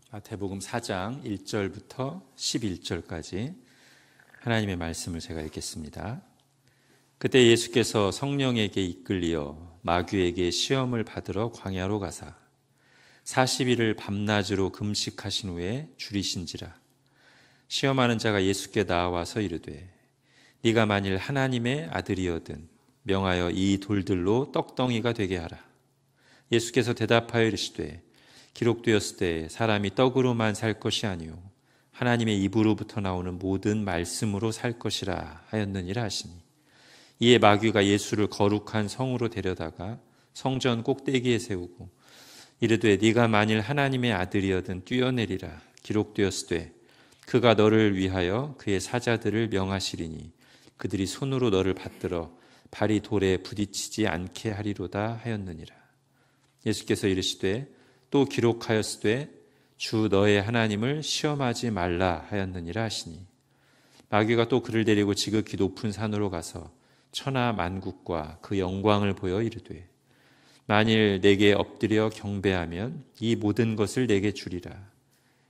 마태복음 4장 1절부터 11절까지 하나님의 말씀을 제가 읽겠습니다. 그때 예수께서 성령에게 이끌리어 마귀에게 시험을 받으러 광야로 가사 40일을 밤낮으로 금식하신 후에 줄이신지라. 시험하는 자가 예수께 나와서 이르되 네가 만일 하나님의 아들이거든 명하여 이 돌들로 떡덩이가 되게 하라. 예수께서 대답하여 이르시되 기록되었으되 사람이 떡으로만 살 것이 아니요 하나님의 입으로부터 나오는 모든 말씀으로 살 것이라 하였느니라 하시니, 이에 마귀가 예수를 거룩한 성으로 데려다가 성전 꼭대기에 세우고 이르되 네가 만일 하나님의 아들이거든 뛰어내리라. 기록되었으되 그가 너를 위하여 그의 사자들을 명하시리니 그들이 손으로 너를 받들어 발이 돌에 부딪히지 않게 하리로다 하였느니라. 예수께서 이르시되 또 기록하였으되 주 너의 하나님을 시험하지 말라 하였느니라 하시니, 마귀가 또 그를 데리고 지극히 높은 산으로 가서 천하 만국과 그 영광을 보여 이르되 만일 내게 엎드려 경배하면 이 모든 것을 내게 주리라.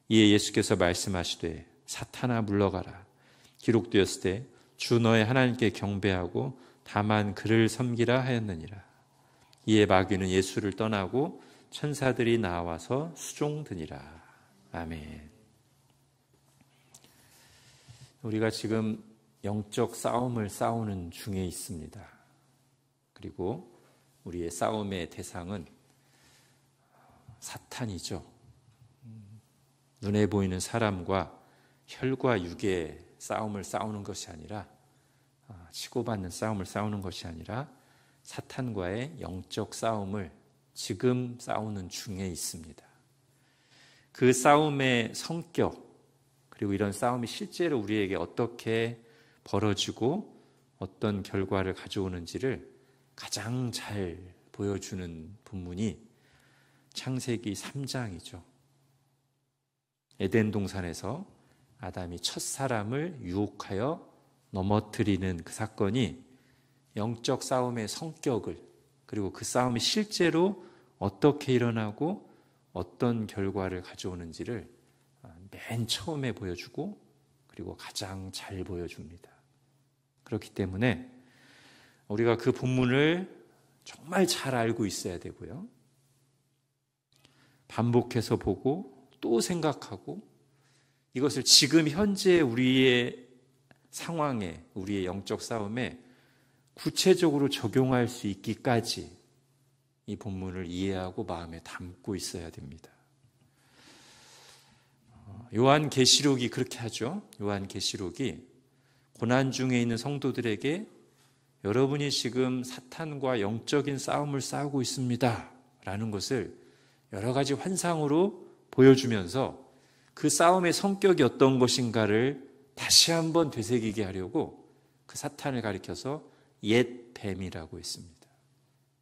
이에 예수께서 말씀하시되 사탄아 물러가라. 기록되었으되 주 너의 하나님께 경배하고 다만 그를 섬기라 하였느니라. 이에 마귀는 예수를 떠나고 천사들이 나와서 수종드니라. 아멘. 우리가 지금 영적 싸움을 싸우는 중에 있습니다. 그리고 우리의 싸움의 대상은 사탄이죠. 눈에 보이는 사람과 혈과 육의 싸움을 싸우는 것이 아니라, 치고받는 싸움을 싸우는 것이 아니라 사탄과의 영적 싸움을 지금 싸우는 중에 있습니다. 그 싸움의 성격, 그리고 이런 싸움이 실제로 우리에게 어떻게 벌어지고 어떤 결과를 가져오는지를 가장 잘 보여주는 본문이 창세기 3장이죠. 에덴 동산에서 아담이 첫 사람을 유혹하여 넘어뜨리는 그 사건이 영적 싸움의 성격을, 그리고 그 싸움이 실제로 어떻게 일어나고 어떤 결과를 가져오는지를 맨 처음에 보여주고, 그리고 가장 잘 보여줍니다. 그렇기 때문에 우리가 그 본문을 정말 잘 알고 있어야 되고요, 반복해서 보고 또 생각하고, 이것을 지금 현재 우리의 상황에, 우리의 영적 싸움에 구체적으로 적용할 수 있기까지 이 본문을 이해하고 마음에 담고 있어야 됩니다. 요한계시록이 그렇게 하죠. 요한계시록이 고난 중에 있는 성도들에게 여러분이 지금 사탄과 영적인 싸움을 싸우고 있습니다 라는 것을 여러 가지 환상으로 보여주면서 그 싸움의 성격이 어떤 것인가를 다시 한번 되새기게 하려고 그 사탄을 가리켜서 옛 뱀이라고 했습니다.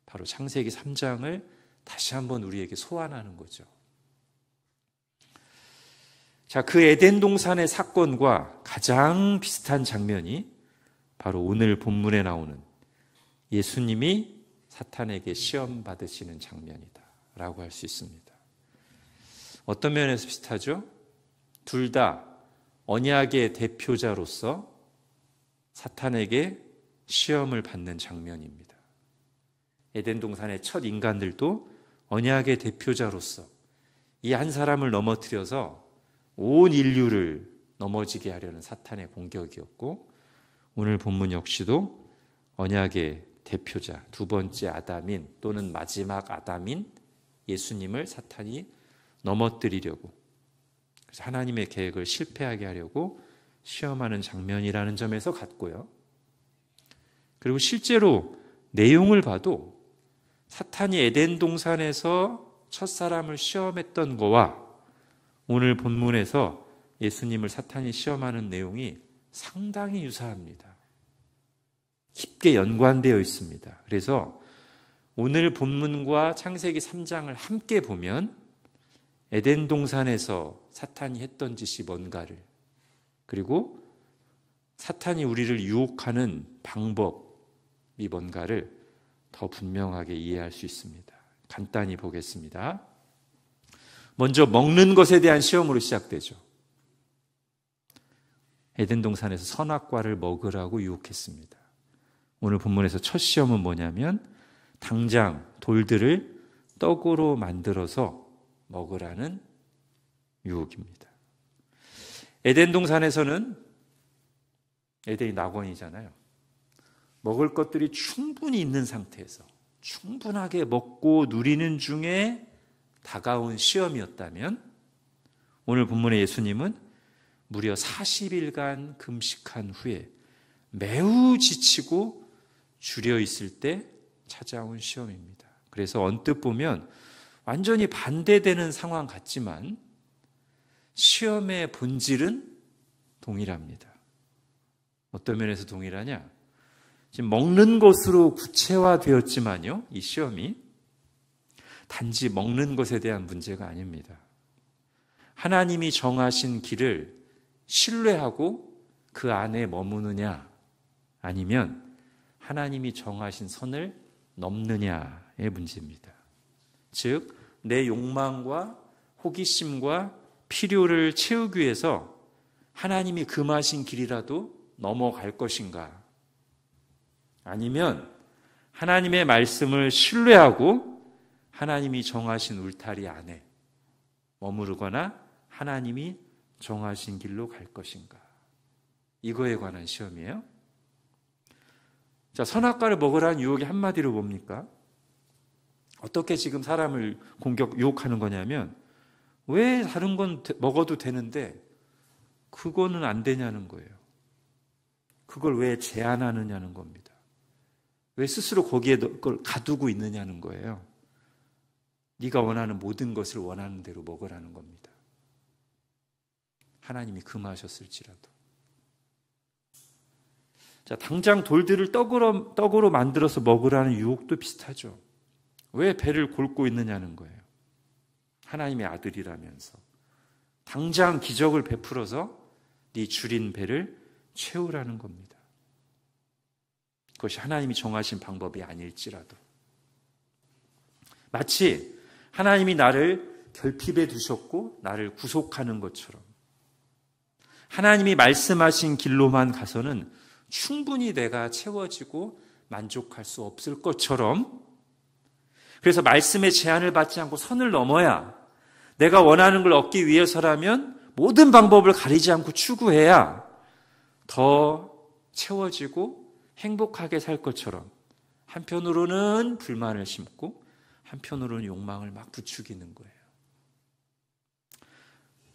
바로 창세기 3장을 다시 한번 우리에게 소환하는 거죠. 자, 그 에덴 동산의 사건과 가장 비슷한 장면이 바로 오늘 본문에 나오는 예수님이 사탄에게 시험 받으시는 장면이다 라고 할 수 있습니다. 어떤 면에서 비슷하죠? 둘 다 언약의 대표자로서 사탄에게 시험을 받는 장면입니다. 에덴 동산의 첫 인간들도 언약의 대표자로서 이 한 사람을 넘어뜨려서 온 인류를 넘어지게 하려는 사탄의 공격이었고, 오늘 본문 역시도 언약의 대표자, 두 번째 아담인 또는 마지막 아담인 예수님을 사탄이 넘어뜨리려고, 그래서 하나님의 계획을 실패하게 하려고 시험하는 장면이라는 점에서 같고요. 그리고 실제로 내용을 봐도 사탄이 에덴 동산에서 첫 사람을 시험했던 거와 오늘 본문에서 예수님을 사탄이 시험하는 내용이 상당히 유사합니다. 깊게 연관되어 있습니다. 그래서 오늘 본문과 창세기 3장을 함께 보면 에덴 동산에서 사탄이 했던 짓이 뭔가를, 그리고 사탄이 우리를 유혹하는 방법이 뭔가를 더 분명하게 이해할 수 있습니다. 간단히 보겠습니다. 먼저 먹는 것에 대한 시험으로 시작되죠. 에덴 동산에서 선악과를 먹으라고 유혹했습니다. 오늘 본문에서 첫 시험은 뭐냐면 당장 돌들을 떡으로 만들어서 먹으라는 유혹입니다. 에덴 동산에서는 에덴이 낙원이잖아요. 먹을 것들이 충분히 있는 상태에서 충분하게 먹고 누리는 중에 다가온 시험이었다면 오늘 본문의 예수님은 무려 40일간 금식한 후에 매우 지치고 주려 있을 때 찾아온 시험입니다. 그래서 언뜻 보면 완전히 반대되는 상황 같지만 시험의 본질은 동일합니다. 어떤 면에서 동일하냐? 지금 먹는 것으로 구체화되었지만요, 이 시험이 단지 먹는 것에 대한 문제가 아닙니다. 하나님이 정하신 길을 신뢰하고 그 안에 머무느냐, 아니면 하나님이 정하신 선을 넘느냐의 문제입니다. 즉, 내 욕망과 호기심과 필요를 채우기 위해서 하나님이 금하신 길이라도 넘어갈 것인가, 아니면 하나님의 말씀을 신뢰하고 하나님이 정하신 울타리 안에 머무르거나 하나님이 정하신 길로 갈 것인가, 이거에 관한 시험이에요. 자, 선악과를 먹으라는 유혹이 한마디로 뭡니까? 어떻게 지금 사람을 유혹하는 거냐면 왜 다른 건 먹어도 되는데 그거는 안 되냐는 거예요. 그걸 왜 제한하느냐는 겁니다. 왜 스스로 거기에 그걸 가두고 있느냐는 거예요. 네가 원하는 모든 것을 원하는 대로 먹으라는 겁니다. 하나님이 금하셨을지라도. 자, 당장 돌들을 떡으로 만들어서 먹으라는 유혹도 비슷하죠. 왜 배를 골고 있느냐는 거예요. 하나님의 아들이라면서. 당장 기적을 베풀어서 네 줄인 배를 채우라는 겁니다. 그것이 하나님이 정하신 방법이 아닐지라도. 마치 하나님이 나를 결핍해 두셨고 나를 구속하는 것처럼 하나님이 말씀하신 길로만 가서는 충분히 내가 채워지고 만족할 수 없을 것처럼, 그래서 말씀의 제한을 받지 않고 선을 넘어야 내가 원하는 걸 얻기 위해서라면 모든 방법을 가리지 않고 추구해야 더 채워지고 행복하게 살 것처럼 한편으로는 불만을 심고 한편으로는 욕망을 막 부추기는 거예요.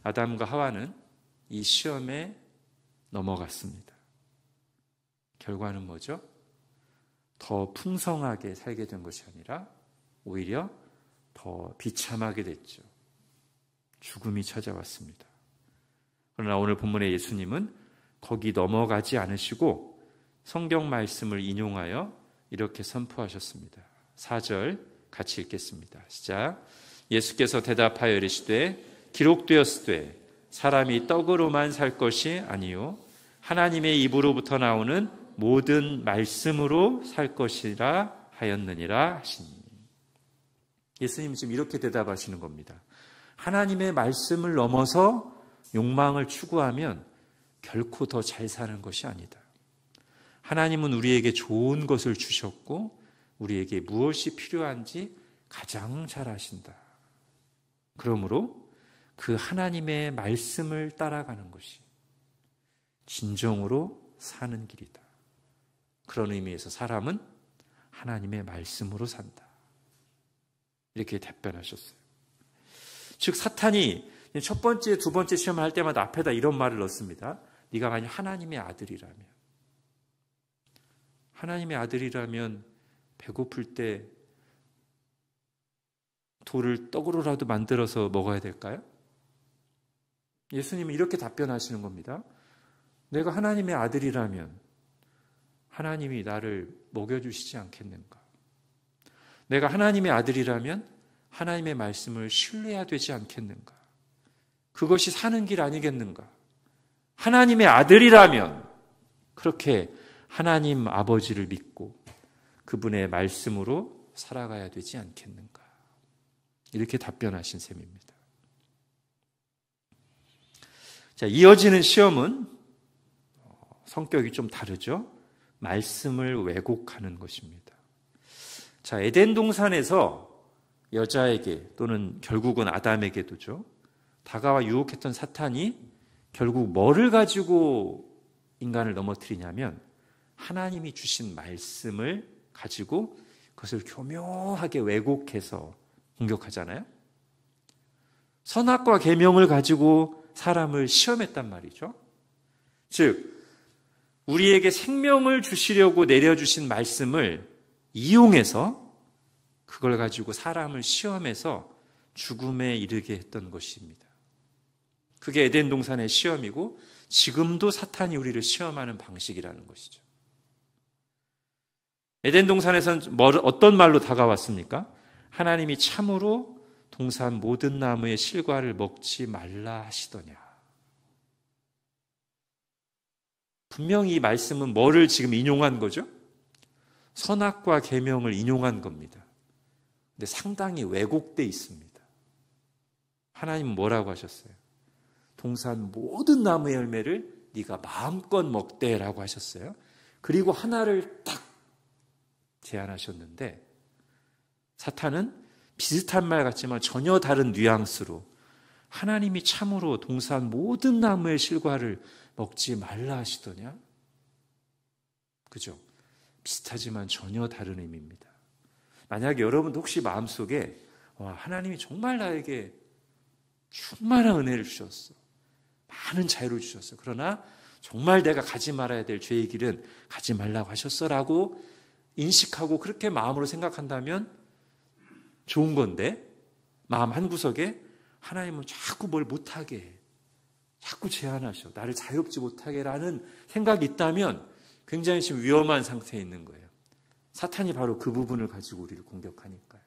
아담과 하와는 이 시험에 넘어갔습니다. 결과는 뭐죠? 더 풍성하게 살게 된 것이 아니라 오히려 더 비참하게 됐죠. 죽음이 찾아왔습니다. 그러나 오늘 본문의 예수님은 거기 넘어가지 않으시고 성경 말씀을 인용하여 이렇게 선포하셨습니다. 4절 같이 읽겠습니다. 시작. 예수께서 대답하여 이르시되 기록되었으되 사람이 떡으로만 살 것이 아니요 하나님의 입으로부터 나오는 모든 말씀으로 살 것이라 하였느니라 하시니. 예수님은 지금 이렇게 대답하시는 겁니다. 하나님의 말씀을 넘어서 욕망을 추구하면 결코 더 잘 사는 것이 아니다. 하나님은 우리에게 좋은 것을 주셨고 우리에게 무엇이 필요한지 가장 잘 아신다. 그러므로 그 하나님의 말씀을 따라가는 것이 진정으로 사는 길이다. 그런 의미에서 사람은 하나님의 말씀으로 산다. 이렇게 답변하셨어요. 즉 사탄이 첫 번째, 두 번째 시험을 할 때마다 앞에다 이런 말을 넣습니다. 네가 만약 하나님의 아들이라면 배고플 때 돌을 떡으로라도 만들어서 먹어야 될까요? 예수님은 이렇게 답변하시는 겁니다. 내가 하나님의 아들이라면 하나님이 나를 먹여주시지 않겠는가? 내가 하나님의 아들이라면 하나님의 말씀을 신뢰해야 되지 않겠는가? 그것이 사는 길 아니겠는가? 하나님의 아들이라면 그렇게 하나님 아버지를 믿고 그분의 말씀으로 살아가야 되지 않겠는가? 이렇게 답변하신 셈입니다. 자, 이어지는 시험은 성격이 좀 다르죠. 말씀을 왜곡하는 것입니다. 자, 에덴 동산에서 여자에게 또는 결국은 아담에게도죠. 다가와 유혹했던 사탄이 결국 뭐를 가지고 인간을 넘어뜨리냐면 하나님이 주신 말씀을 가지고 그것을 교묘하게 왜곡해서 공격하잖아요. 선악과 계명을 가지고 사람을 시험했단 말이죠. 즉 우리에게 생명을 주시려고 내려주신 말씀을 이용해서 그걸 가지고 사람을 시험해서 죽음에 이르게 했던 것입니다. 그게 에덴 동산의 시험이고 지금도 사탄이 우리를 시험하는 방식이라는 것이죠. 에덴 동산에서는 어떤 말로 다가왔습니까? 하나님이 참으로 동산 모든 나무의 실과를 먹지 말라 하시더냐. 분명히 이 말씀은 뭐를 지금 인용한 거죠? 선악과 계명을 인용한 겁니다. 근데 상당히 왜곡되어 있습니다. 하나님은 뭐라고 하셨어요? 동산 모든 나무의 열매를 네가 마음껏 먹되라고 하셨어요. 그리고 하나를 딱 제안하셨는데 사탄은 비슷한 말 같지만 전혀 다른 뉘앙스로 하나님이 참으로 동산 모든 나무의 실과를 먹지 말라 하시더냐? 그죠? 비슷하지만 전혀 다른 의미입니다. 만약에 여러분도 혹시 마음속에 하나님이 정말 나에게 충만한 은혜를 주셨어. 많은 자유를 주셨어. 그러나 정말 내가 가지 말아야 될 죄의 길은 가지 말라고 하셨어 라고 인식하고 그렇게 마음으로 생각한다면 좋은 건데 마음 한구석에 하나님은 자꾸 뭘 못하게 해. 자꾸 제한하셔. 나를 자유롭지 못하게 라는 생각이 있다면 굉장히 지금 위험한 상태에 있는 거예요. 사탄이 바로 그 부분을 가지고 우리를 공격하니까요.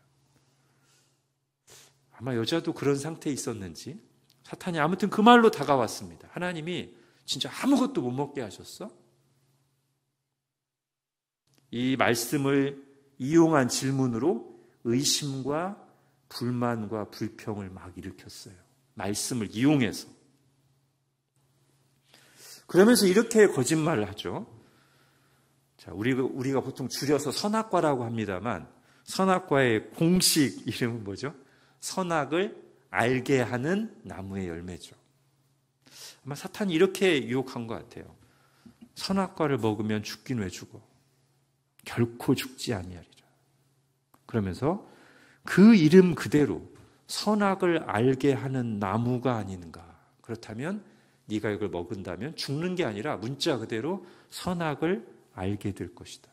아마 여자도 그런 상태에 있었는지 사탄이 아무튼 그 말로 다가왔습니다. 하나님이 진짜 아무것도 못 먹게 하셨어? 이 말씀을 이용한 질문으로 의심과 불만과 불평을 막 일으켰어요. 말씀을 이용해서. 그러면서 이렇게 거짓말을 하죠. 자, 우리가 보통 줄여서 선악과라고 합니다만 선악과의 공식 이름은 뭐죠? 선악을 알게 하는 나무의 열매죠. 아마 사탄이 이렇게 유혹한 것 같아요. 선악과를 먹으면 죽긴 왜 죽어? 결코 죽지 아니하리라. 그러면서 그 이름 그대로 선악을 알게 하는 나무가 아닌가. 그렇다면 네가 이걸 먹은다면 죽는 게 아니라 문자 그대로 선악을 알게 될 것이다.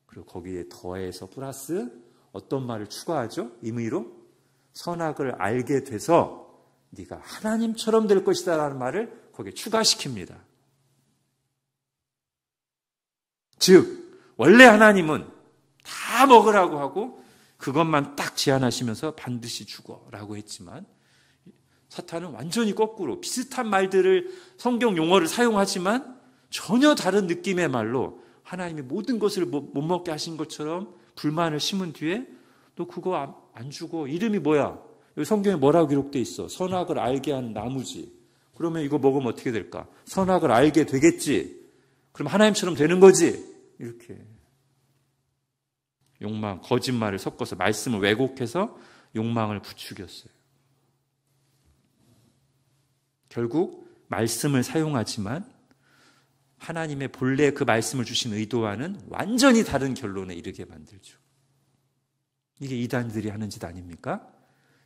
그리고 거기에 더해서 플러스 어떤 말을 추가하죠? 임의로 선악을 알게 돼서 네가 하나님처럼 될 것이다 라는 말을 거기에 추가시킵니다. 즉 원래 하나님은 다 먹으라고 하고 그것만 딱 제안하시면서 반드시 죽어라고 했지만 사탄은 완전히 거꾸로 비슷한 말들을 성경 용어를 사용하지만 전혀 다른 느낌의 말로 하나님이 모든 것을 못 먹게 하신 것처럼 불만을 심은 뒤에 너 그거 안 죽어. 이름이 뭐야? 여기 성경에 뭐라고 기록되어 있어? 선악을 알게 한 나무지. 그러면 이거 먹으면 어떻게 될까? 선악을 알게 되겠지. 그럼 하나님처럼 되는 거지. 이렇게 욕망, 거짓말을 섞어서 말씀을 왜곡해서 욕망을 부추겼어요. 결국 말씀을 사용하지만 하나님의 본래 그 말씀을 주신 의도와는 완전히 다른 결론에 이르게 만들죠. 이게 이단들이 하는 짓 아닙니까?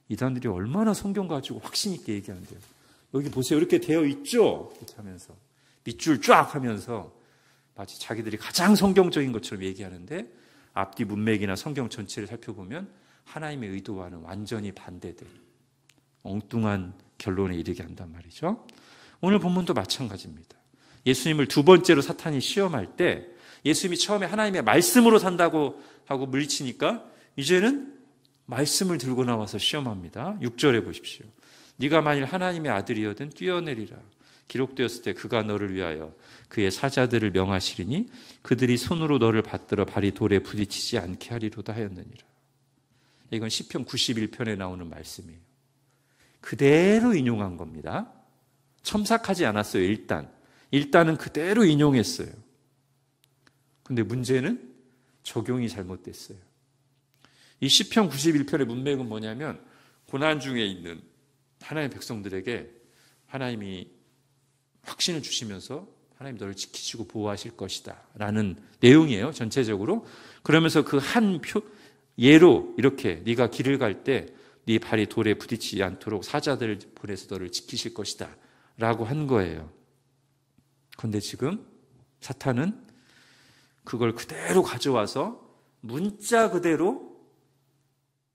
이단들이 얼마나 성경 가지고 확신 있게 얘기하는데요. 여기 보세요. 이렇게 되어 있죠? 이렇게 하면서 밑줄 쫙 하면서 마치 자기들이 가장 성경적인 것처럼 얘기하는데 앞뒤 문맥이나 성경 전체를 살펴보면 하나님의 의도와는 완전히 반대된 엉뚱한 결론에 이르게 한단 말이죠. 오늘 본문도 마찬가지입니다. 예수님을 두 번째로 사탄이 시험할 때 예수님이 처음에 하나님의 말씀으로 산다고 하고 물리치니까 이제는 말씀을 들고 나와서 시험합니다. 6절에 보십시오. 네가 만일 하나님의 아들이여든 뛰어내리라. 기록되었을 때 그가 너를 위하여 그의 사자들을 명하시리니 그들이 손으로 너를 받들어 발이 돌에 부딪히지 않게 하리로다 하였느니라. 이건 시편 91편에 나오는 말씀이에요. 그대로 인용한 겁니다. 첨삭하지 않았어요. 일단은 그대로 인용했어요. 근데 문제는 적용이 잘못됐어요. 이 시편 91편의 문맥은 뭐냐면 고난 중에 있는 하나님의 백성들에게 하나님이 확신을 주시면서 하나님 너를 지키시고 보호하실 것이다 라는 내용이에요. 전체적으로. 그러면서 그 한 예로 이렇게 네가 길을 갈 때 네 발이 돌에 부딪히지 않도록 사자들을 보내서 너를 지키실 것이다 라고 한 거예요. 그런데 지금 사탄은 그걸 그대로 가져와서 문자 그대로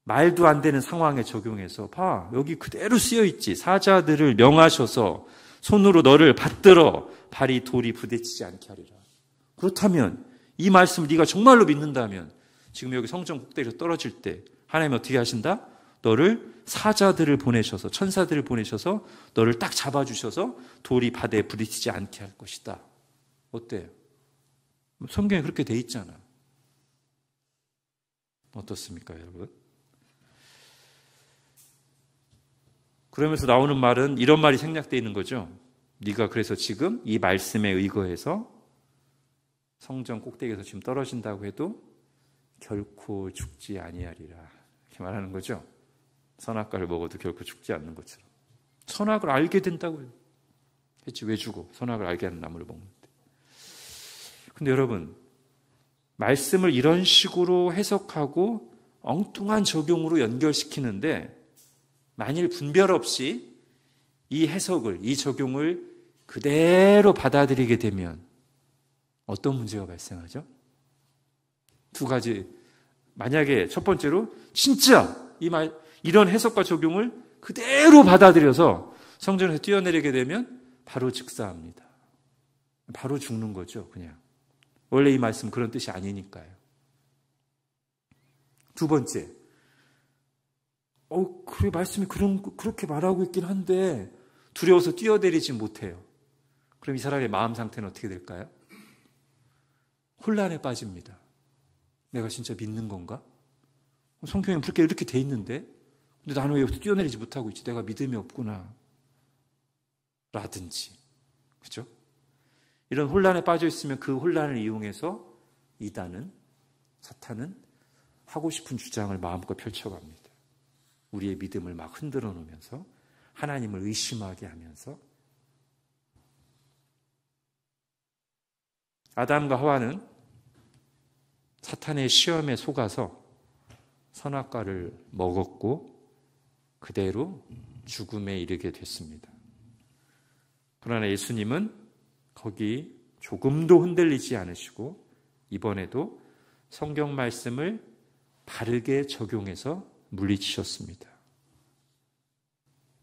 말도 안 되는 상황에 적용해서 봐, 여기 그대로 쓰여있지. 사자들을 명하셔서 손으로 너를 받들어 발이 돌이 부딪히지 않게 하리라. 그렇다면 이 말씀을 네가 정말로 믿는다면 지금 여기 성전 꼭대기에서 떨어질 때 하나님이 어떻게 하신다? 너를 사자들을 보내셔서 천사들을 보내셔서 너를 딱 잡아주셔서 돌이 바다에 부딪히지 않게 할 것이다. 어때요? 성경에 그렇게 돼 있잖아. 어떻습니까, 여러분? 그러면서 나오는 말은 이런 말이 생략되어 있는 거죠. 네가 그래서 지금 이 말씀에 의거해서 성전 꼭대기에서 지금 떨어진다고 해도 결코 죽지 아니하리라. 이렇게 말하는 거죠. 선악과를 먹어도 결코 죽지 않는 것처럼. 선악을 알게 된다고요. 했지, 왜 죽어? 선악을 알게 하는 나무를 먹는데. 근데 여러분, 말씀을 이런 식으로 해석하고 엉뚱한 적용으로 연결시키는데 만일 분별 없이 이 해석을, 이 적용을 그대로 받아들이게 되면 어떤 문제가 발생하죠? 두 가지. 만약에 첫 번째로 진짜 이런 해석과 적용을 그대로 받아들여서 성전에서 뛰어내리게 되면 바로 즉사합니다. 바로 죽는 거죠, 그냥. 원래 이 말씀은 그런 뜻이 아니니까요. 두 번째, 그래, 말씀이 그렇게 말하고 있긴 한데 두려워서 뛰어내리지 못해요. 그럼 이 사람의 마음 상태는 어떻게 될까요? 혼란에 빠집니다. 내가 진짜 믿는 건가? 성경에 그렇게 이렇게 돼 있는데 근데 나는 왜 여기서 뛰어내리지 못하고 있지? 내가 믿음이 없구나. 라든지. 그죠? 이런 혼란에 빠져 있으면 그 혼란을 이용해서 사탄은 하고 싶은 주장을 마음껏 펼쳐갑니다. 우리의 믿음을 막 흔들어 놓으면서 하나님을 의심하게 하면서 아담과 하와는 사탄의 시험에 속아서 선악과를 먹었고 그대로 죽음에 이르게 됐습니다. 그러나 예수님은 거기 조금도 흔들리지 않으시고 이번에도 성경 말씀을 바르게 적용해서 물리치셨습니다.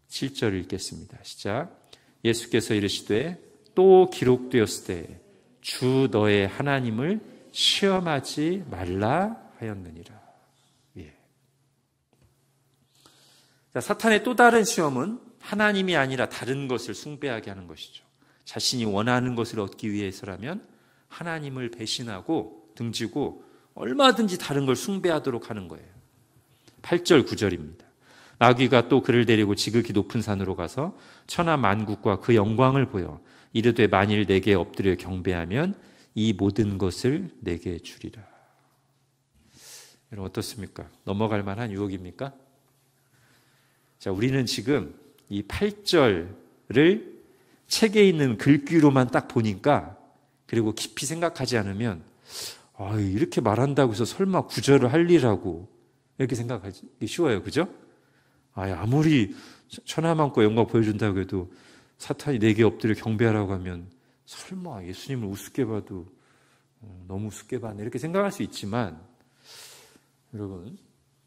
7절 읽겠습니다. 시작. 예수께서 이르시되 또 기록되었을 때 주 너의 하나님을 시험하지 말라 하였느니라. 예. 자, 사탄의 또 다른 시험은 하나님이 아니라 다른 것을 숭배하게 하는 것이죠. 자신이 원하는 것을 얻기 위해서라면 하나님을 배신하고 등지고 얼마든지 다른 걸 숭배하도록 하는 거예요. 8절 9절입니다. 마귀가 또 그를 데리고 지극히 높은 산으로 가서 천하 만국과 그 영광을 보여 이르되 만일 내게 엎드려 경배하면 이 모든 것을 내게 주리라. 여러분 어떻습니까? 넘어갈 만한 유혹입니까? 자, 우리는 지금 이 8절을 책에 있는 글귀로만 딱 보니까 그리고 깊이 생각하지 않으면 이렇게 말한다고 해서 설마 9절을 할 리라고 이렇게 생각하기 쉬워요. 그죠? 아무리 천하만고 영광 보여준다고 해도 사탄이 내게 엎드려 경배하라고 하면 설마 예수님을 우습게 봐도 너무 우습게 봤네 이렇게 생각할 수 있지만 여러분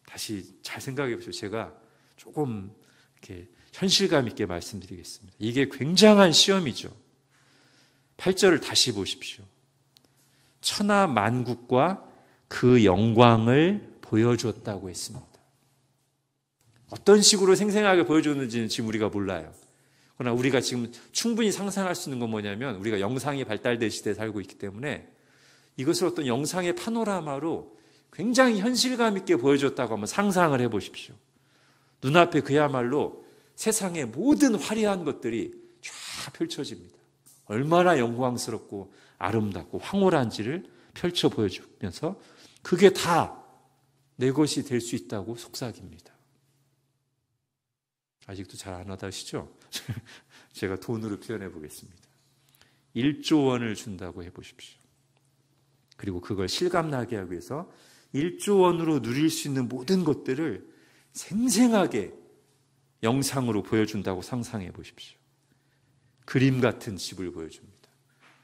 다시 잘 생각해 보시죠. 제가 조금 이렇게 현실감 있게 말씀드리겠습니다. 이게 굉장한 시험이죠. 8절을 다시 보십시오. 천하 만국과 그 영광을 보여줬다고 했습니다. 어떤 식으로 생생하게 보여줬는지는 지금 우리가 몰라요. 그러나 우리가 지금 충분히 상상할 수 있는 건 뭐냐면 우리가 영상이 발달된 시대에 살고 있기 때문에 이것을 어떤 영상의 파노라마로 굉장히 현실감 있게 보여줬다고 한번 상상을 해보십시오. 눈앞에 그야말로 세상의 모든 화려한 것들이 다 펼쳐집니다. 얼마나 영광스럽고 아름답고 황홀한지를 펼쳐 보여주면서 그게 다 내 것이 될 수 있다고 속삭입니다. 아직도 잘 안 와닿으시죠? 제가 돈으로 표현해 보겠습니다. 1조 원을 준다고 해보십시오. 그리고 그걸 실감나게 하기 위해서 1조 원으로 누릴 수 있는 모든 것들을 생생하게 영상으로 보여준다고 상상해 보십시오. 그림 같은 집을 보여줍니다.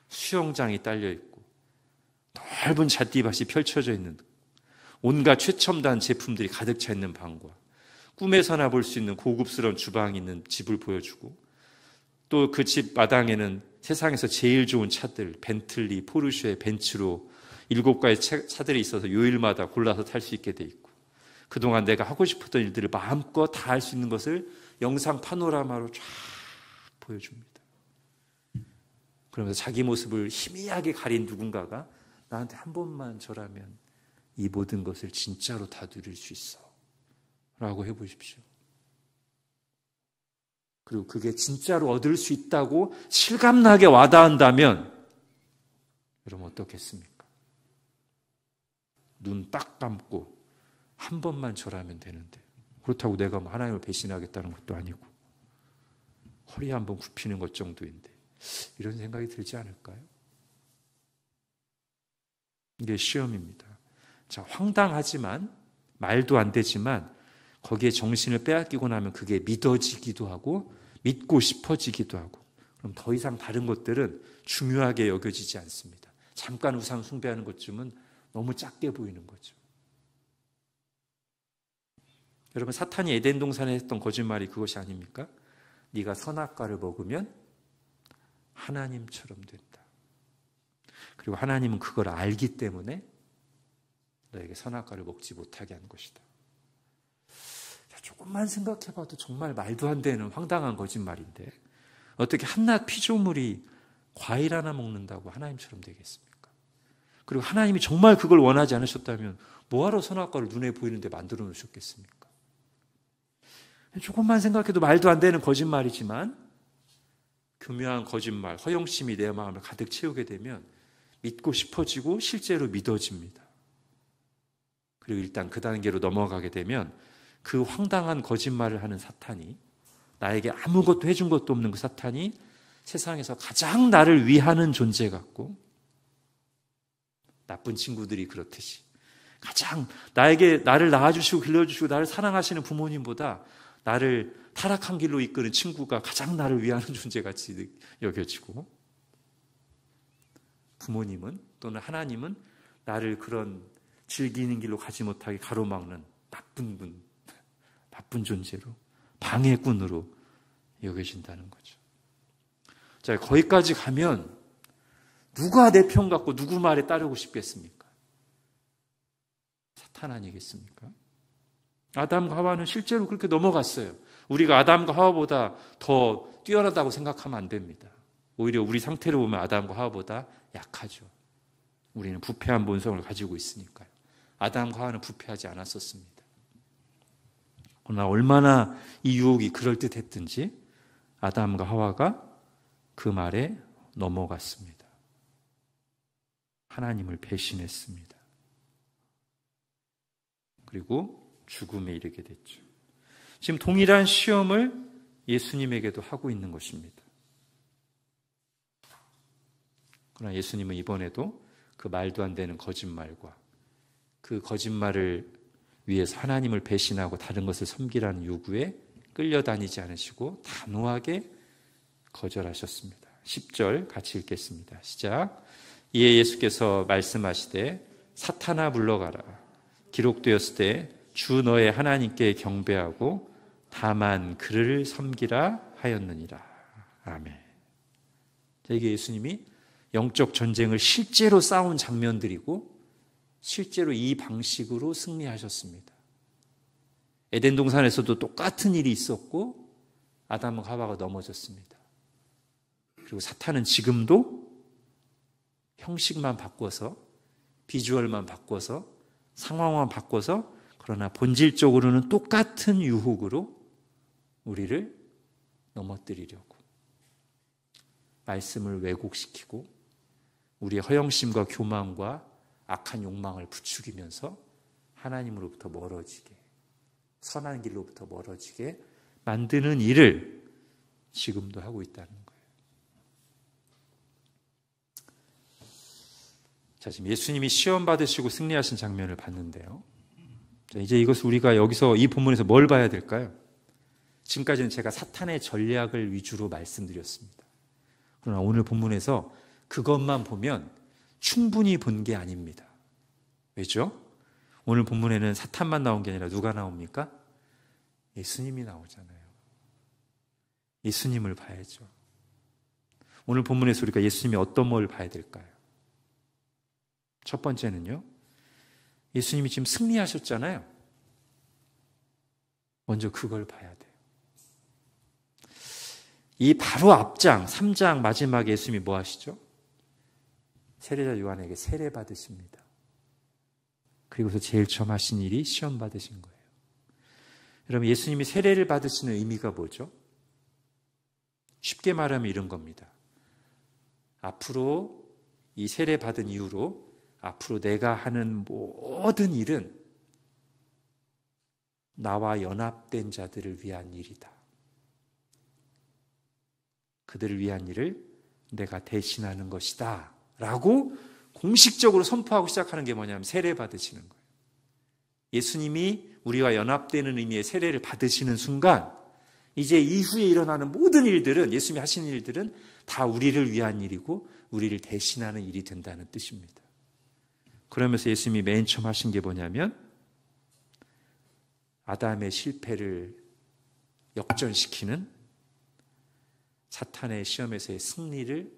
수영장이 딸려있고 넓은 잣디밭이 펼쳐져 있는 온갖 최첨단 제품들이 가득 차 있는 방과 꿈에서나 볼 수 있는 고급스러운 주방이 있는 집을 보여주고 또 그 집 마당에는 세상에서 제일 좋은 차들 벤틀리, 포르쉐, 벤츠로 7가지 차들이 있어서 요일마다 골라서 탈 수 있게 돼 있고 그동안 내가 하고 싶었던 일들을 마음껏 다 할 수 있는 것을 영상 파노라마로 쫙 보여줍니다. 그러면서 자기 모습을 희미하게 가린 누군가가 나한테 한 번만 저라면 이 모든 것을 진짜로 다 누릴 수 있어 라고 해보십시오. 그리고 그게 진짜로 얻을 수 있다고 실감나게 와닿는다면 여러분 어떻겠습니까? 눈 딱 감고 한 번만 저라면 되는데 그렇다고 내가 하나님을 배신하겠다는 것도 아니고 허리 한번 굽히는 것 정도인데 이런 생각이 들지 않을까요? 이게 시험입니다. 자, 황당하지만 말도 안 되지만 거기에 정신을 빼앗기고 나면 그게 믿어지기도 하고 믿고 싶어지기도 하고 그럼 더 이상 다른 것들은 중요하게 여겨지지 않습니다. 잠깐 우상 숭배하는 것쯤은 너무 작게 보이는 거죠. 여러분 사탄이 에덴 동산에 했던 거짓말이 그것이 아닙니까? 네가 선악과를 먹으면 하나님처럼 된다. 그리고 하나님은 그걸 알기 때문에 너에게 선악과를 먹지 못하게 한 것이다. 조금만 생각해봐도 정말 말도 안 되는 황당한 거짓말인데 어떻게 한낱 피조물이 과일 하나 먹는다고 하나님처럼 되겠습니까? 그리고 하나님이 정말 그걸 원하지 않으셨다면 뭐하러 선악과를 눈에 보이는데 만들어 놓으셨겠습니까? 조금만 생각해도 말도 안 되는 거짓말이지만 교묘한 거짓말, 허영심이 내 마음을 가득 채우게 되면 믿고 싶어지고 실제로 믿어집니다. 그리고 일단 그 단계로 넘어가게 되면 그 황당한 거짓말을 하는 사탄이 나에게 아무것도 해준 것도 없는 그 사탄이 세상에서 가장 나를 위하는 존재 같고 나쁜 친구들이 그렇듯이 가장 나를 낳아주시고 길러주시고 나를 사랑하시는 부모님보다 나를 타락한 길로 이끄는 친구가 가장 나를 위하는 존재같이 여겨지고 부모님은 또는 하나님은 나를 그런 즐기는 길로 가지 못하게 가로막는 나쁜 존재로 방해꾼으로 여겨진다는 거죠. 자, 거기까지 가면 누가 내 편 갖고 누구 말에 따르고 싶겠습니까? 사탄 아니겠습니까? 아담과 하와는 실제로 그렇게 넘어갔어요. 우리가 아담과 하와보다 더 뛰어나다고 생각하면 안 됩니다. 오히려 우리 상태를 보면 아담과 하와보다 약하죠. 우리는 부패한 본성을 가지고 있으니까요. 아담과 하와는 부패하지 않았었습니다. 그러나 얼마나 이 유혹이 그럴듯했든지 아담과 하와가 그 말에 넘어갔습니다. 하나님을 배신했습니다. 그리고 죽음에 이르게 됐죠. 지금 동일한 시험을 예수님에게도 하고 있는 것입니다. 그러나 예수님은 이번에도 그 말도 안 되는 거짓말과 그 거짓말을 위해서 하나님을 배신하고 다른 것을 섬기라는 요구에 끌려다니지 않으시고 단호하게 거절하셨습니다. 10절 같이 읽겠습니다. 시작. 이에 예수께서 말씀하시되 사탄아 물러가라. 기록되었을 때 주 너의 하나님께 경배하고 다만 그를 섬기라 하였느니라. 아멘. 이게 예수님이 영적 전쟁을 실제로 싸운 장면들이고 실제로 이 방식으로 승리하셨습니다. 에덴 동산에서도 똑같은 일이 있었고 아담과 하와가 넘어졌습니다. 그리고 사탄은 지금도 형식만 바꿔서 비주얼만 바꿔서 상황만 바꿔서 그러나 본질적으로는 똑같은 유혹으로 우리를 넘어뜨리려고 말씀을 왜곡시키고 우리의 허영심과 교만과 악한 욕망을 부추기면서 하나님으로부터 멀어지게, 선한 길로부터 멀어지게 만드는 일을 지금도 하고 있다는 거예요. 자, 지금 예수님이 시험 받으시고 승리하신 장면을 봤는데요. 자, 이제 이것을 우리가 여기서 이 본문에서 뭘 봐야 될까요? 지금까지는 제가 사탄의 전략을 위주로 말씀드렸습니다. 그러나 오늘 본문에서 그것만 보면 충분히 본 게 아닙니다. 왜죠? 오늘 본문에는 사탄만 나온 게 아니라 누가 나옵니까? 예수님이 나오잖아요. 예수님을 봐야죠. 오늘 본문에서 우리가 예수님이 어떤 뭘 봐야 될까요? 첫 번째는요, 예수님이 지금 승리하셨잖아요. 먼저 그걸 봐야 돼요. 이 바로 앞장 3장 마지막에 예수님이 뭐 하시죠? 세례자 요한에게 세례 받으십니다. 그리고서 제일 처음 하신 일이 시험 받으신 거예요. 여러분, 예수님이 세례를 받으시는 의미가 뭐죠? 쉽게 말하면 이런 겁니다. 앞으로 이 세례 받은 이후로 앞으로 내가 하는 모든 일은 나와 연합된 자들을 위한 일이다. 그들을 위한 일을 내가 대신하는 것이다 라고 공식적으로 선포하고 시작하는 게 뭐냐면 세례 받으시는 거예요. 예수님이 우리와 연합되는 의미의 세례를 받으시는 순간 이제 이후에 일어나는 모든 일들은, 예수님이 하시는 일들은 다 우리를 위한 일이고 우리를 대신하는 일이 된다는 뜻입니다. 그러면서 예수님이 맨 처음 하신 게 뭐냐면 아담의 실패를 역전시키는 사탄의 시험에서의 승리를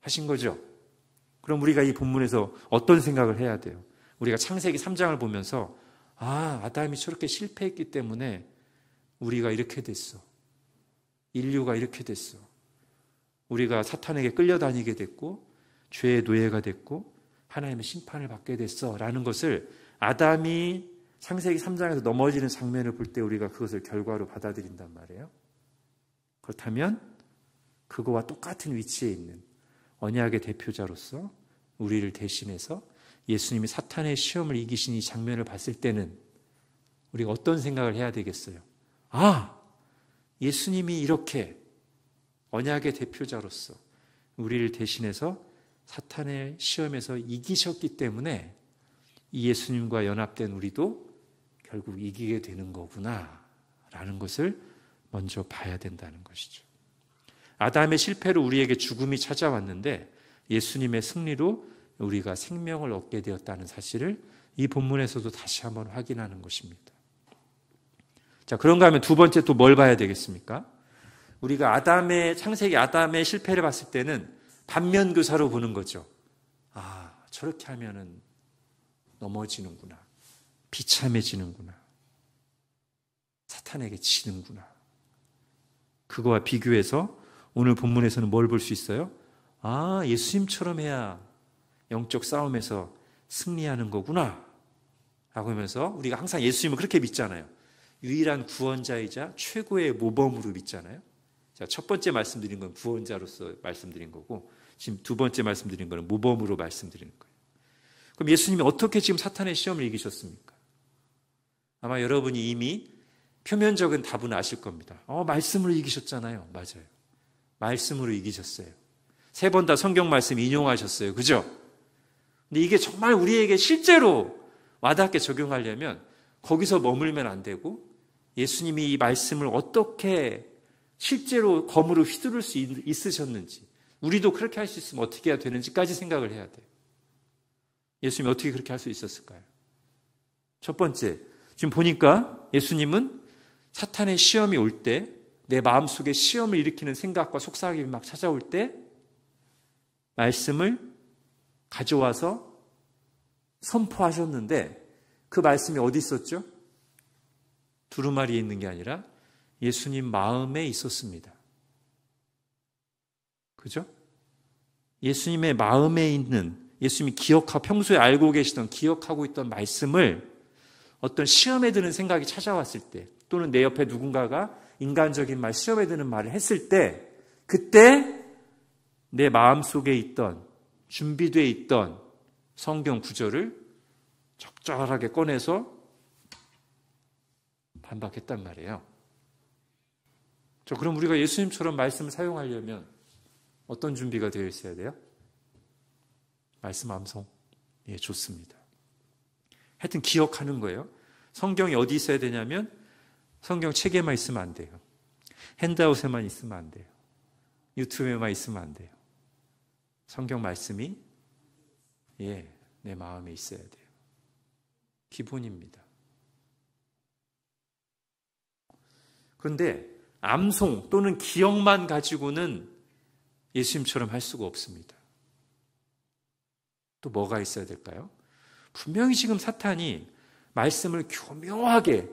하신 거죠. 그럼 우리가 이 본문에서 어떤 생각을 해야 돼요? 우리가 창세기 3장을 보면서 아담이 저렇게 실패했기 때문에 우리가 이렇게 됐어. 인류가 이렇게 됐어. 우리가 사탄에게 끌려다니게 됐고 죄의 노예가 됐고 하나님의 심판을 받게 됐어 라는 것을 아담이 창세기 3장에서 넘어지는 장면을 볼 때 우리가 그것을 결과로 받아들인단 말이에요. 그렇다면 그거와 똑같은 위치에 있는 언약의 대표자로서 우리를 대신해서 예수님이 사탄의 시험을 이기신 이 장면을 봤을 때는 우리가 어떤 생각을 해야 되겠어요? 예수님이 이렇게 언약의 대표자로서 우리를 대신해서 사탄의 시험에서 이기셨기 때문에 이 예수님과 연합된 우리도 결국 이기게 되는 거구나 라는 것을 먼저 봐야 된다는 것이죠. 아담의 실패로 우리에게 죽음이 찾아왔는데 예수님의 승리로 우리가 생명을 얻게 되었다는 사실을 이 본문에서도 다시 한번 확인하는 것입니다. 자, 그런가 하면 두 번째 또 뭘 봐야 되겠습니까? 우리가 창세기 아담의 실패를 봤을 때는 반면교사로 보는 거죠. 저렇게 하면은 넘어지는구나. 비참해지는구나. 사탄에게 지는구나. 그거와 비교해서 오늘 본문에서는 뭘 볼 수 있어요? 예수님처럼 해야 영적 싸움에서 승리하는 거구나 라고 하면서 우리가 항상 예수님을 그렇게 믿잖아요. 유일한 구원자이자 최고의 모범으로 믿잖아요. 자, 첫 번째 말씀드린 건 구원자로서 말씀드린 거고 지금 두 번째 말씀드린 거는 모범으로 말씀드리는 거예요. 그럼 예수님이 어떻게 지금 사탄의 시험을 이기셨습니까? 아마 여러분이 이미 표면적인 답은 아실 겁니다. 말씀으로 이기셨잖아요. 맞아요. 말씀으로 이기셨어요. 3번 다 성경 말씀 인용하셨어요. 그죠? 근데 이게 정말 우리에게 실제로 와닿게 적용하려면 거기서 머물면 안 되고 예수님이 이 말씀을 어떻게 실제로 검으로 휘두를 수 있으셨는지, 우리도 그렇게 할 수 있으면 어떻게 해야 되는지까지 생각을 해야 돼요. 예수님이 어떻게 그렇게 할 수 있었을까요? 첫 번째, 지금 보니까 예수님은 사탄의 시험이 올 때, 내 마음속에 시험을 일으키는 생각과 속삭임이 막 찾아올 때 말씀을 가져와서 선포하셨는데 그 말씀이 어디 있었죠? 두루마리에 있는 게 아니라 예수님 마음에 있었습니다. 그죠? 예수님의 마음에 있는, 예수님이 평소에 알고 계시던, 기억하고 있던 말씀을 어떤 시험에 드는 생각이 찾아왔을 때, 또는 내 옆에 누군가가 인간적인 말, 시험에 드는 말을 했을 때, 그때 내 마음속에 있던, 준비되어 있던 성경 구절을 적절하게 꺼내서 반박했단 말이에요. 그럼 우리가 예수님처럼 말씀을 사용하려면 어떤 준비가 되어 있어야 돼요? 말씀 암송. 예, 좋습니다. 하여튼 기억하는 거예요. 성경이 어디 있어야 되냐면 성경 책에만 있으면 안 돼요. 핸드아웃에만 있으면 안 돼요. 유튜브에만 있으면 안 돼요. 성경 말씀이 내 마음에 있어야 돼요. 기본입니다. 그런데 암송 또는 기억만 가지고는 예수님처럼 할 수가 없습니다. 또 뭐가 있어야 될까요? 분명히 지금 사탄이 말씀을 교묘하게,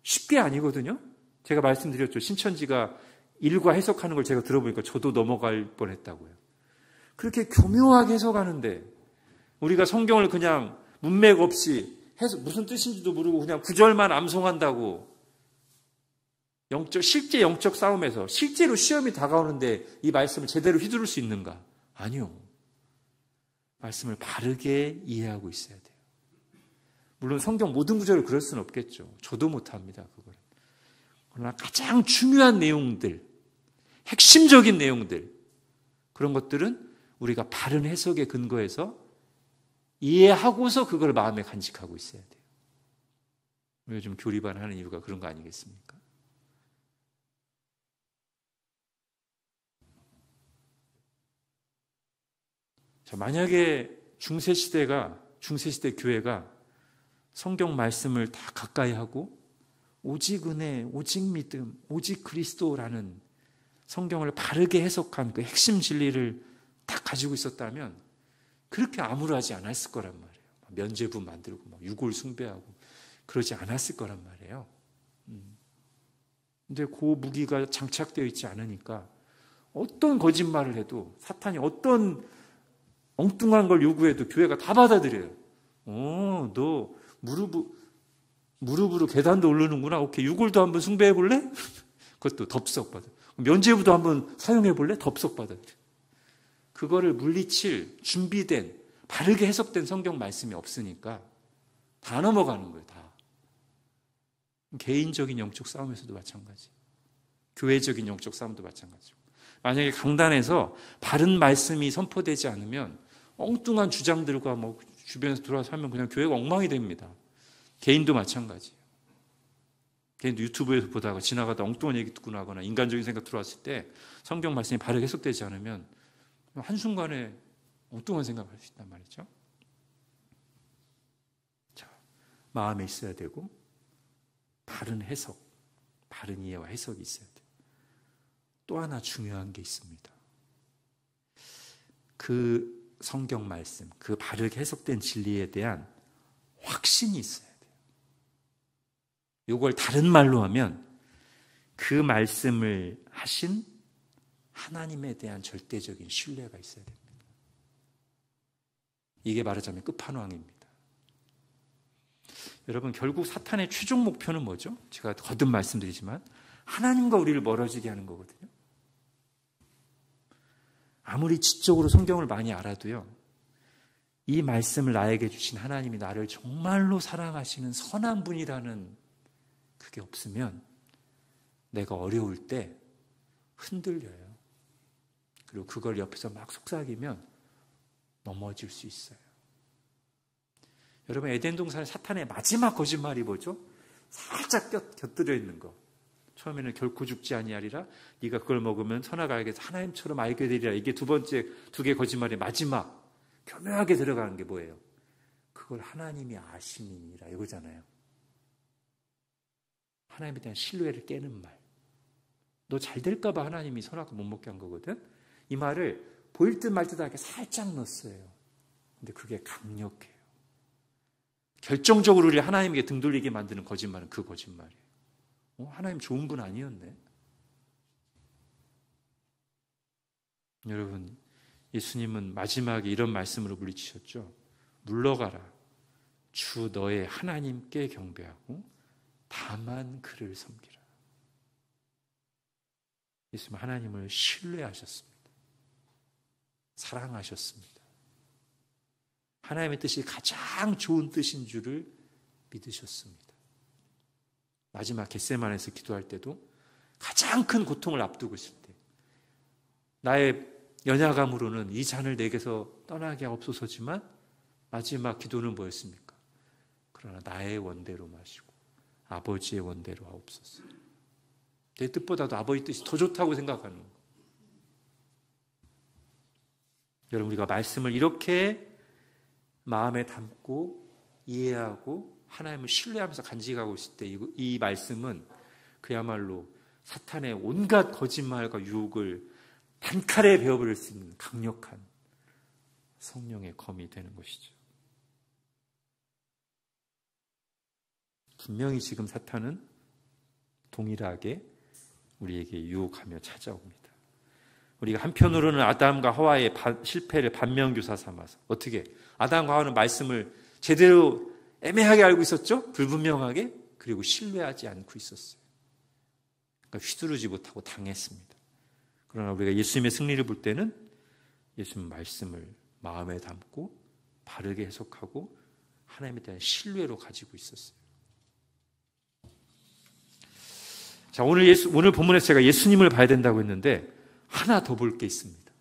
쉽게 아니거든요. 제가 말씀드렸죠. 신천지가 일과 해석하는 걸 제가 들어보니까 저도 넘어갈 뻔했다고요. 그렇게 교묘하게 해석하는데 우리가 성경을 그냥 문맥 없이 해서 무슨 뜻인지도 모르고 그냥 구절만 암송한다고 실제 영적 싸움에서 실제로 시험이 다가오는데 이 말씀을 제대로 휘두를 수 있는가? 아니요. 말씀을 바르게 이해하고 있어야 돼요. 물론 성경 모든 구절을 그럴 수는 없겠죠. 저도 못합니다. 그걸. 그러나 가장 중요한 내용들, 핵심적인 내용들, 그런 것들은 우리가 바른 해석에 근거해서 이해하고서 그걸 마음에 간직하고 있어야 돼요. 요즘 교리반 하는 이유가 그런 거 아니겠습니까? 자, 만약에 중세시대 교회가 성경 말씀을 다 가까이 하고 오직 은혜, 오직 믿음, 오직 그리스도라는 성경을 바르게 해석한 그 핵심 진리를 딱 가지고 있었다면 그렇게 암울하지 않았을 거란 말이에요. 면죄부 만들고 유골 숭배하고 그러지 않았을 거란 말이에요. 근데 그 무기가 장착되어 있지 않으니까 어떤 거짓말을 해도 사탄이 어떤 엉뚱한 걸 요구해도 교회가 다 받아들여요. 너 무릎으로 계단도 오르는구나. 오케이, 유골도 한번 숭배해 볼래? 그것도 덥석 받아. 면죄부도 한번 사용해 볼래? 덥석 받아. 그거를 물리칠 준비된 바르게 해석된 성경 말씀이 없으니까 다 넘어가는 거예요. 다. 개인적인 영적 싸움에서도 마찬가지. 교회적인 영적 싸움도 마찬가지고. 만약에 강단에서 바른 말씀이 선포되지 않으면 엉뚱한 주장들과 주변에서 들어와서 하면 그냥 교회가 엉망이 됩니다. 개인도 마찬가지예요. 개인도 유튜브에서 보다가 지나가다 엉뚱한 얘기 듣고 나거나 인간적인 생각 들어왔을 때 성경 말씀이 바르게 해석되지 않으면 한순간에 엉뚱한 생각을 할 수 있단 말이죠. 자, 마음에 있어야 되고 바른 해석, 바른 이해와 해석이 있어야 돼요. 또 하나 중요한 게 있습니다. 그 성경 말씀, 그 바르게 해석된 진리에 대한 확신이 있어야 돼요. 이걸 다른 말로 하면 그 말씀을 하신 하나님에 대한 절대적인 신뢰가 있어야 됩니다. 이게 말하자면 끝판왕입니다. 여러분, 결국 사탄의 최종 목표는 뭐죠? 제가 거듭 말씀드리지만 하나님과 우리를 멀어지게 하는 거거든요. 아무리 지적으로 성경을 많이 알아도요, 이 말씀을 나에게 주신 하나님이 나를 정말로 사랑하시는 선한 분이라는 그게 없으면 내가 어려울 때 흔들려요. 그리고 그걸 옆에서 막 속삭이면 넘어질 수 있어요. 여러분, 에덴 동산의 사탄의 마지막 거짓말이 뭐죠? 살짝 곁들여 있는 거. 처음에는 결코 죽지 아니하리라. 네가 그걸 먹으면 선악을 알게 돼서 하나님처럼 알게 되리라. 이게 두 개 거짓말의 마지막 교묘하게 들어가는 게 뭐예요? 그걸 하나님이 아심이니라 이거잖아요. 하나님에 대한 신뢰를 깨는 말. 너 잘 될까 봐 하나님이 선악을 못 먹게 한 거거든. 이 말을 보일 듯 말 듯하게 살짝 넣었어요. 근데 그게 강력해요. 결정적으로 우리 하나님에게 등 돌리게 만드는 거짓말은 그 거짓말이에요. 하나님 좋은 분 아니었네. 여러분, 예수님은 마지막에 이런 말씀으로 물리치셨죠. 물러가라. 주 너의 하나님께 경배하고 다만 그를 섬기라. 예수님은 하나님을 신뢰하셨습니다. 사랑하셨습니다. 하나님의 뜻이 가장 좋은 뜻인 줄을 믿으셨습니다. 마지막 겟세마네에서 기도할 때도 가장 큰 고통을 앞두고 있을 때 나의 연약함으로는 이 잔을 내게서 떠나게 하옵소서지만 마지막 기도는 뭐였습니까? 그러나 나의 원대로 마시고 아버지의 원대로 하옵소서. 내 뜻보다도 아버지 뜻이 더 좋다고 생각하는 거. 여러분, 우리가 말씀을 이렇게 마음에 담고 이해하고 하나님을 신뢰하면서 간직하고 있을 때 이 말씀은 그야말로 사탄의 온갖 거짓말과 유혹을 단칼에 베어버릴 수 있는 강력한 성령의 검이 되는 것이죠. 분명히 지금 사탄은 동일하게 우리에게 유혹하며 찾아옵니다. 우리가 한편으로는 아담과 하와의 실패를 반면교사 삼아서 어떻게 아담과 하와는 말씀을 제대로 애매하게 알고 있었죠? 불분명하게. 그리고 신뢰하지 않고 있었어요. 그러니까 휘두르지 못하고 당했습니다. 그러나 우리가 예수님의 승리를 볼 때는 예수님 말씀을 마음에 담고 바르게 해석하고 하나님에 대한 신뢰로 가지고 있었어요. 자, 오늘 본문에서 제가 예수님을 봐야 된다고 했는데 하나 더 볼 게 있습니다.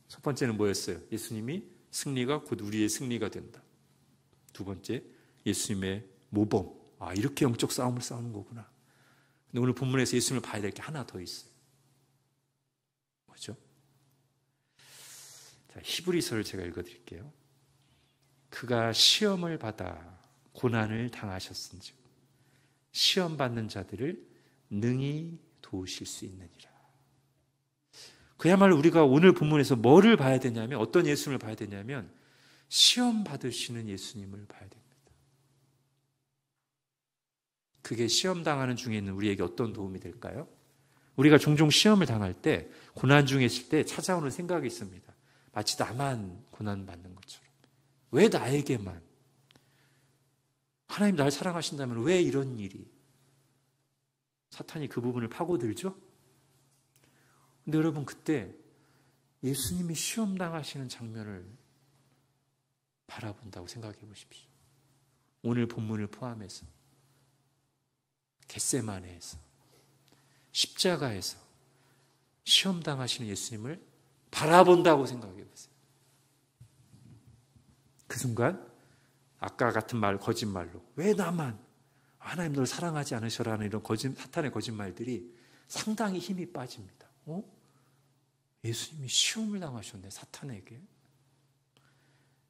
첫 번째는 뭐였어요? 예수님이 승리가 곧 우리의 승리가 된다. 두 번째, 예수님의 모범. 아, 이렇게 영적 싸움을 싸우는 거구나. 근데 오늘 본문에서 예수님을 봐야 될 게 하나 더 있어요. 뭐죠? 자, 히브리서를 제가 읽어드릴게요. 그가 시험을 받아 고난을 당하셨은즉 시험 받는 자들을 능히 도우실 수 있느니라. 그야말로 우리가 오늘 본문에서 뭐를 봐야 되냐면, 어떤 예수님을 봐야 되냐면 시험 받으시는 예수님을 봐야 됩니다. 그게 시험 당하는 중에 있는 우리에게 어떤 도움이 될까요? 우리가 종종 시험을 당할 때, 고난 중에 있을 때 찾아오는 생각이 있습니다. 마치 나만 고난받는 것처럼. 왜 나에게만? 하나님 날 사랑하신다면 왜 이런 일이? 사탄이 그 부분을 파고들죠? 근데 여러분, 그때 예수님이 시험 당하시는 장면을 바라본다고 생각해 보십시오. 오늘 본문을 포함해서 겟세마네에서 십자가에서 시험 당하시는 예수님을 바라본다고 생각해 보세요. 그 순간 아까 같은 말, 거짓말로 왜 나만? 하나님 널 사랑하지 않으셔라는 이런 사탄의 거짓말들이 상당히 힘이 빠집니다. 예수님이 시험을 당하셨네, 사탄에게.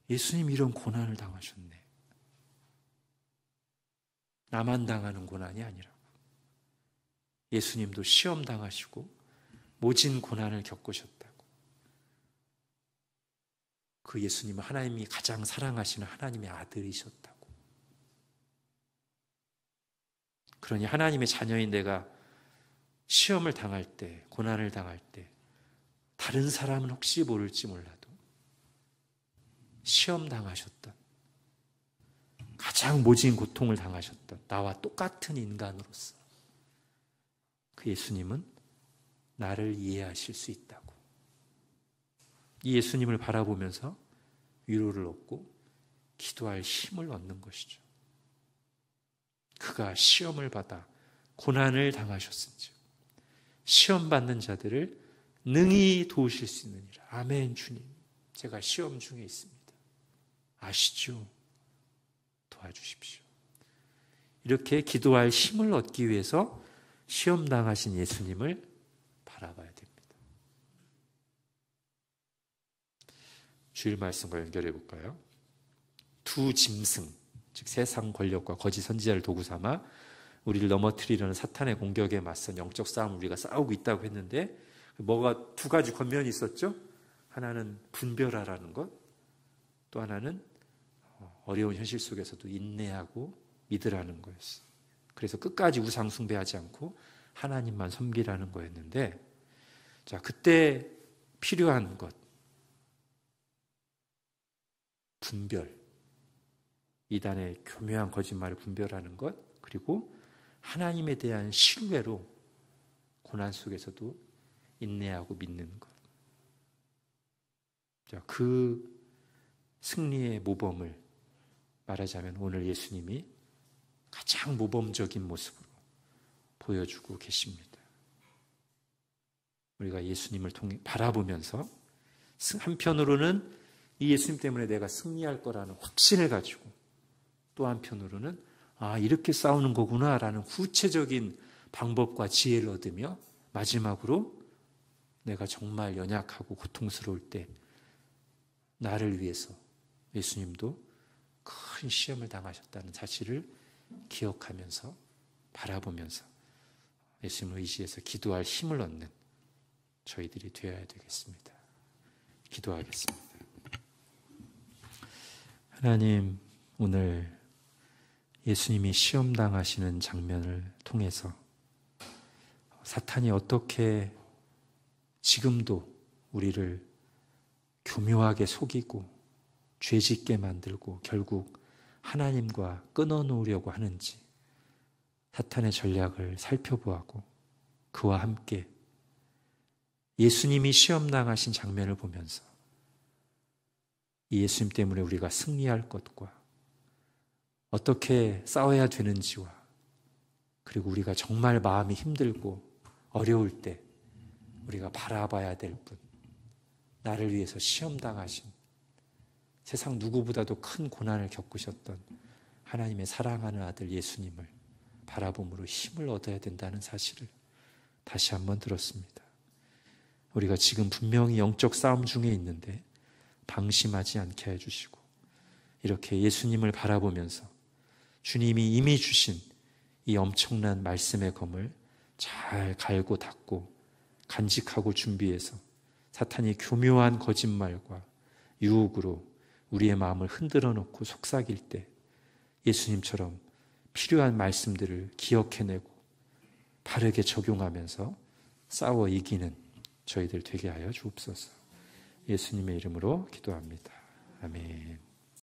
예수님이 이런 고난을 당하셨네. 나만 당하는 고난이 아니라고. 예수님도 시험 당하시고 모진 고난을 겪으셨다고. 그 예수님은 하나님이 가장 사랑하시는 하나님의 아들이셨다고. 그러니 하나님의 자녀인 내가 시험을 당할 때, 고난을 당할 때 다른 사람은 혹시 모를지 몰라도 시험 당하셨던, 가장 모진 고통을 당하셨던 나와 똑같은 인간으로서 그 예수님은 나를 이해하실 수 있다고. 이 예수님을 바라보면서 위로를 얻고 기도할 힘을 얻는 것이죠. 그가 시험을 받아 고난을 당하셨은즉 시험 받는 자들을 능히 도우실 수 있느니라. 아멘. 주님, 제가 시험 중에 있습니다. 아시죠? 도와주십시오. 이렇게 기도할 힘을 얻기 위해서 시험 당하신 예수님을 바라봐야 됩니다. 주일 말씀과 연결해 볼까요? 두 짐승, 즉 세상 권력과 거짓 선지자를 도구 삼아 우리를 넘어뜨리려는 사탄의 공격에 맞선 영적 싸움을 우리가 싸우고 있다고 했는데, 뭐가 두 가지 권면이 있었죠? 하나는 분별하라는 것, 또 하나는 어려운 현실 속에서도 인내하고 믿으라는 거였어요. 그래서 끝까지 우상 숭배하지 않고 하나님만 섬기라는 거였는데, 자, 그때 필요한 것, 분별, 이단의 교묘한 거짓말을 분별하는 것, 그리고 하나님에 대한 신뢰로 고난 속에서도 인내하고 믿는 것. 그 승리의 모범을 말하자면 오늘 예수님이 가장 모범적인 모습으로 보여주고 계십니다. 우리가 예수님을 통해 바라보면서 한편으로는 이 예수님 때문에 내가 승리할 거라는 확신을 가지고 또 한편으로는 이렇게 싸우는 거구나 라는 구체적인 방법과 지혜를 얻으며 마지막으로 내가 정말 연약하고 고통스러울 때 나를 위해서 예수님도 큰 시험을 당하셨다는 사실을 기억하면서 바라보면서 예수님을 의지해서 기도할 힘을 얻는 저희들이 되어야 되겠습니다. 기도하겠습니다. 하나님, 오늘 예수님이 시험 당하시는 장면을 통해서 사탄이 어떻게 지금도 우리를 교묘하게 속이고 죄짓게 만들고 결국 하나님과 끊어놓으려고 하는지 사탄의 전략을 살펴보았고 그와 함께 예수님이 시험당하신 장면을 보면서 이 예수님 때문에 우리가 승리할 것과 어떻게 싸워야 되는지와 그리고 우리가 정말 마음이 힘들고 어려울 때 우리가 바라봐야 될 분, 나를 위해서 시험당하신 세상 누구보다도 큰 고난을 겪으셨던 하나님의 사랑하는 아들 예수님을 바라봄으로 힘을 얻어야 된다는 사실을 다시 한번 들었습니다. 우리가 지금 분명히 영적 싸움 중에 있는데 방심하지 않게 해주시고 이렇게 예수님을 바라보면서 주님이 이미 주신 이 엄청난 말씀의 검을 잘 갈고 닦고 간직하고 준비해서 사탄이 교묘한 거짓말과 유혹으로 우리의 마음을 흔들어 놓고 속삭일 때 예수님처럼 필요한 말씀들을 기억해내고 바르게 적용하면서 싸워 이기는 저희들 되게 하여 주옵소서. 예수님의 이름으로 기도합니다. 아멘.